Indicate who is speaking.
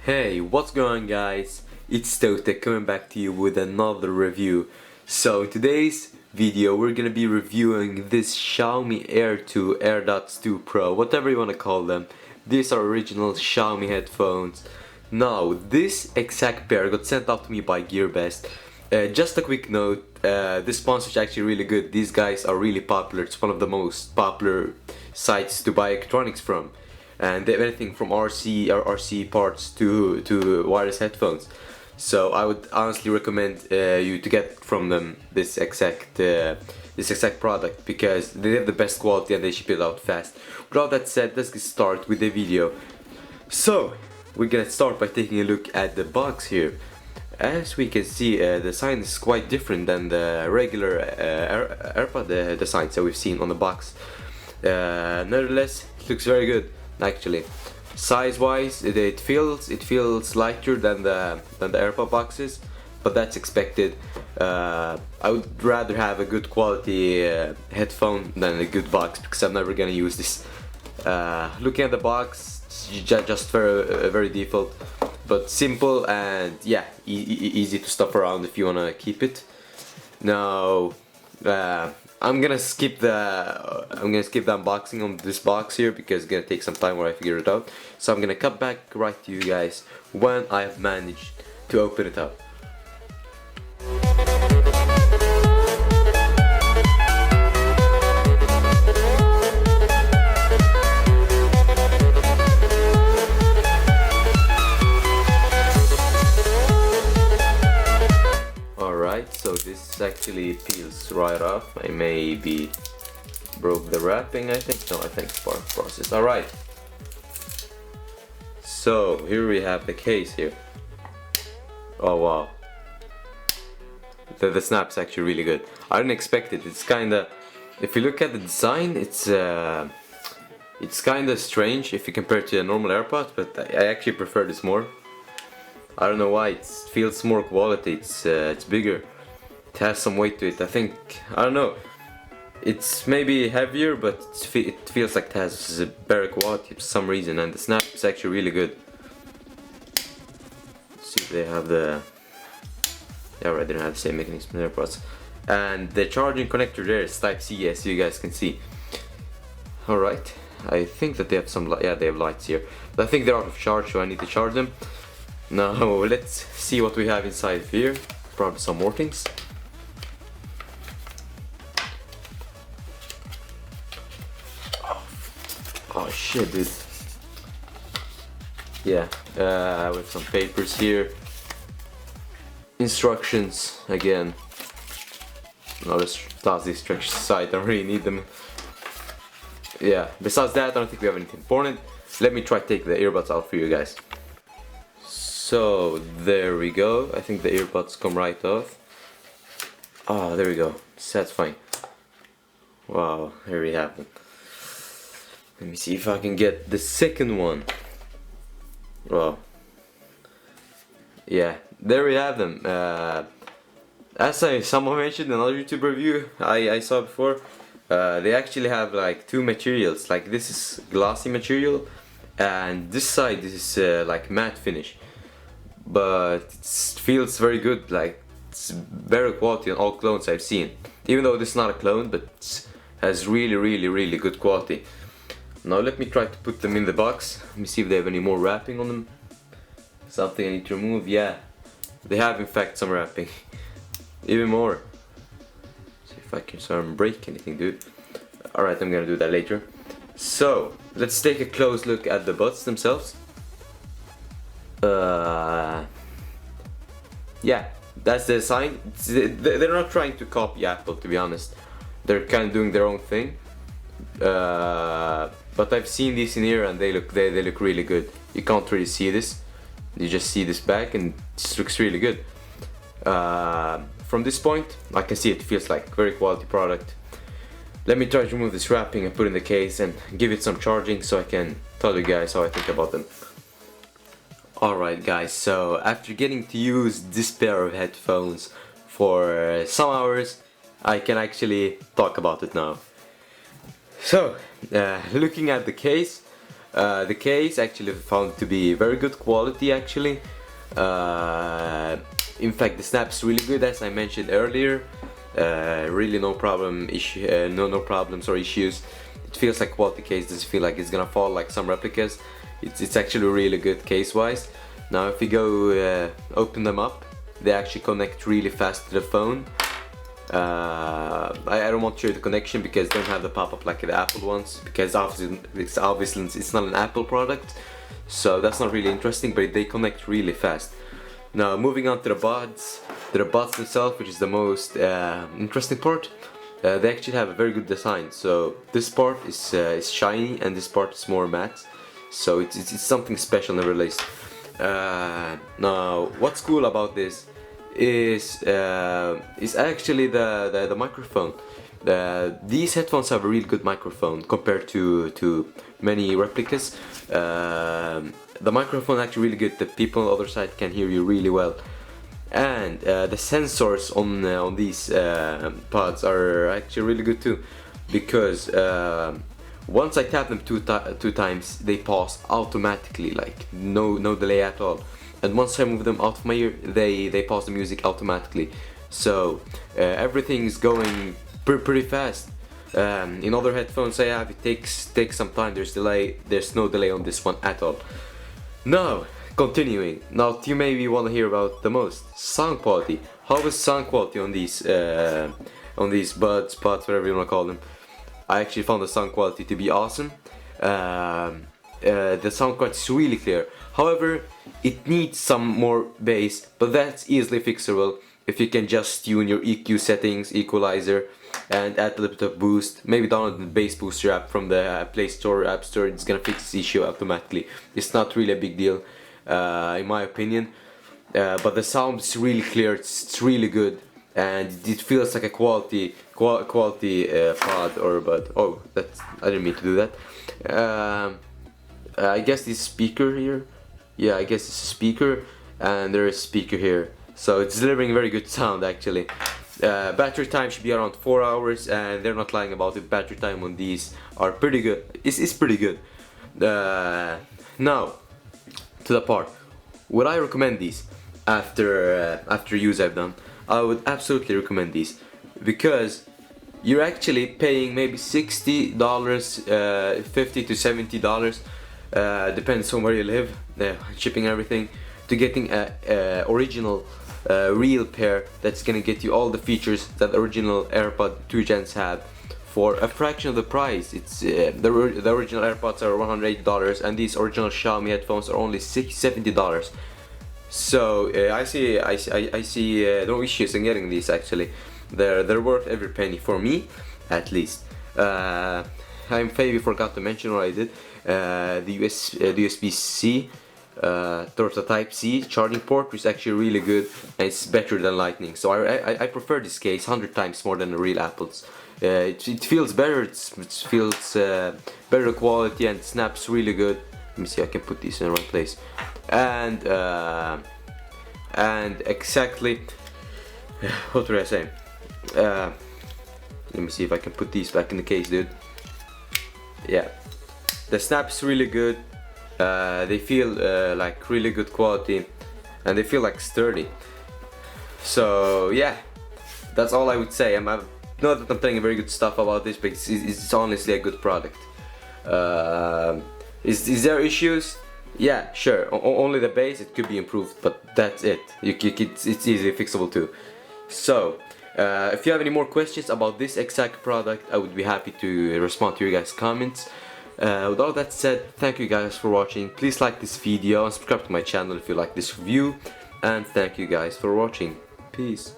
Speaker 1: Hey, what's going on guys? It's Totek coming back to you with another review. So in today's video we're gonna be reviewing this Xiaomi AirDots 2 Pro, whatever you wanna call them. These are original Xiaomi headphones. Now this exact pair got sent out to me by GearBest. Just a quick note, this sponsor is actually really good. These guys are really popular. It's one of the most popular sites to buy electronics from. And they have anything from RC parts to wireless headphones. So I would honestly recommend you to get from them this exact product because they have the best quality and they ship it out fast. With all that said, let's get started with the video. So we're gonna start by taking a look at the box here. As we can see, the sign is quite different than the regular AirPod designs that we've seen on the box. Nevertheless, it looks very good. Actually, size-wise, it feels lighter than the AirPod boxes, but that's expected. I would rather have a good quality headphone than a good box because I'm never gonna use this. Looking at the box, just very default, but simple and yeah, easy to stuff around if you wanna keep it. Now, I'm gonna skip the unboxing on this box here because it's gonna take some time while I figure it out. So I'm gonna cut back right to you guys when I have managed to open it up. So this actually peels right off. I maybe broke the wrapping, I think. No, I think it's part of the process. Alright. So here we have the case here. Oh wow. The snap's actually really good. I didn't expect it. It's kinda, if you look at the design, it's kinda strange if you compare it to a normal AirPod, but I actually prefer this more. I don't know why, it feels more quality, it's bigger. It has some weight to it, I don't know. It's maybe heavier, but it feels like it has a better quality for some reason, and the snap is actually really good. Let's see if they have the... Yeah, right, they don't have the same mechanism in AirPods. And the charging connector there is Type-C, as you guys can see. Alright, I think that they have some, yeah, they have lights here. But I think they're out of charge, so I need to charge them. Now, let's see what we have inside here. Probably some more things. Oh shit, dude. Yeah, with some papers here. Instructions again. No, let's toss these instructions aside, I don't really need them. Yeah, besides that, I don't think we have anything important. Let me try to take the earbuds out for you guys. So, there we go. I think the earbuds come right off. Oh, there we go. That's fine. Wow, here we have them. Let me see if I can get the second one. Well, yeah, there we have them. As someone mentioned in another YouTube review I saw before, they actually have like two materials. Like this is glossy material, and this side is like matte finish. But it feels very good. Like it's better quality than all clones I've seen. Even though this is not a clone, but it has really good quality. Now let me try to put them in the box. Let me see if they have any more wrapping on them. Something I need to remove. Yeah, they have in fact some wrapping. Even more. See if I can break anything, dude. Alright, I'm gonna do that later. So, let's take a close look at the buds themselves. Yeah, that's the design. They're not trying to copy Apple, to be honest. They're kind of doing their own thing. But I've seen these in here and they look really good. You can't really see this. You just see this back and it just looks really good. From this point, I can see it feels like a very quality product. Let me try to remove this wrapping and put it in the case and give it some charging so I can tell you guys how I think about them. Alright guys, so after getting to use this pair of headphones for some hours, I can actually talk about it now. So, looking at the case, The case actually found to be very good quality actually. In fact, the snap's really good, as I mentioned earlier. Really no problems or issues. It feels like quality case. Doesn't feel like it's gonna fall like some replicas. It's actually really good case wise. Now if we go open them up, they actually connect really fast to the phone. I don't want to show you the connection because they don't have the pop-up like the Apple ones, because obviously it's not an Apple product, so that's not really interesting, but they connect really fast. Now moving on to the buds. The buds themselves, which is the most interesting part. They actually have a very good design. So this part is shiny and this part is more matte. So it's something special never released. Now what's cool about this is actually the microphone. These headphones have a really good microphone compared to many replicas. The microphone is actually really good. The people on the other side can hear you really well. And the sensors on these pods are actually really good too, because once I tap them two times, they pause automatically, like no delay at all. And once I move them out of my ear, they pause the music automatically. So everything is going pretty fast. In other headphones I have, it takes some time. There's no delay on this one at all. Now continuing. Now you maybe want to hear about the most sound quality. How is sound quality on these buds, pods, whatever you want to call them? I actually found the sound quality to be awesome. The sound quality is really clear. However, it needs some more bass, but that's easily fixable if you can just tune your EQ settings, equalizer, and add a little bit of boost. Maybe download the bass booster app from the Play Store or App Store. It's gonna fix this issue automatically. It's not really a big deal, in my opinion. But the sound is really clear. It's really good, and it feels like a quality pod or bud. Oh, I didn't mean to do that. I guess this speaker here. Yeah, I guess it's a speaker, and there is a speaker here. So it's delivering very good sound actually. Battery time should be around 4 hours, and they're not lying about it. Battery time on these are pretty good. It's pretty good. Now to the part. Would I recommend these after use I've done? I would absolutely recommend these, because you're actually paying maybe $60, $50 to $70, depends on where you live, shipping and everything, to getting a original real pair that's gonna get you all the features that the original AirPod 2 gens have for a fraction of the price. It's the original AirPods are $180, and these original Xiaomi headphones are only $70. So I see no issues in getting these. Actually, they're worth every penny for me, at least. I maybe forgot to mention what I did. The USB-C towards the Type-C charging port is actually really good, and it's better than Lightning. So I prefer this case 100 times more than the real Apples. It feels better. It feels better quality, and snaps really good. Let me see. I can put these in the right place. And exactly, what would I say? Let me see if I can put these back in the case, dude. Yeah, the snap's really good. They feel like really good quality, and they feel like sturdy. So yeah, that's all I would say. Not that I'm telling very good stuff about this, but it's honestly a good product. Is there issues? Yeah, sure. Only the base, it could be improved, but that's it. It's easily fixable too. So if you have any more questions about this exact product, I would be happy to respond to your guys' comments. With all that said, thank you guys for watching. Please like this video and subscribe to my channel if you like this review. And thank you guys for watching. Peace.